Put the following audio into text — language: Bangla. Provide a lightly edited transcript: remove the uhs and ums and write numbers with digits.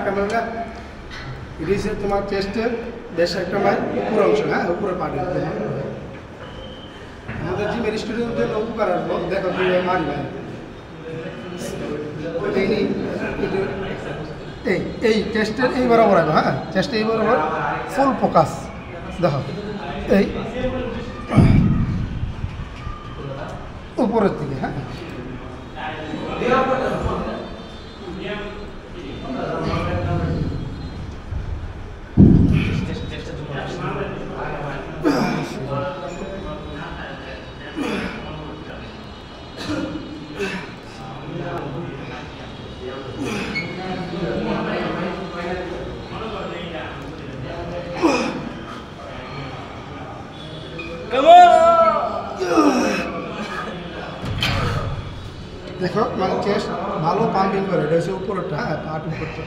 ক্যামেরাটা এটা হচ্ছে তোমার চেস্টের বেশ একটা উপর অংশ, হ্যাঁ উপরে পার্ট। আমাদের জিমের স্টুডেন্টদের উপকার আসবো, দেখো মারি ভাই এই চেস্টের এই বরাবর আসবো, হ্যাঁ চেস্টে এই বরাবর ফুল ফোকাস দেখো এই উপরের দিকে, হ্যাঁ দেখো মানে চেস্ট ভালো পাম্পিং করে, এটা হচ্ছে উপরটা, হ্যাঁ পার্ট উপরটা।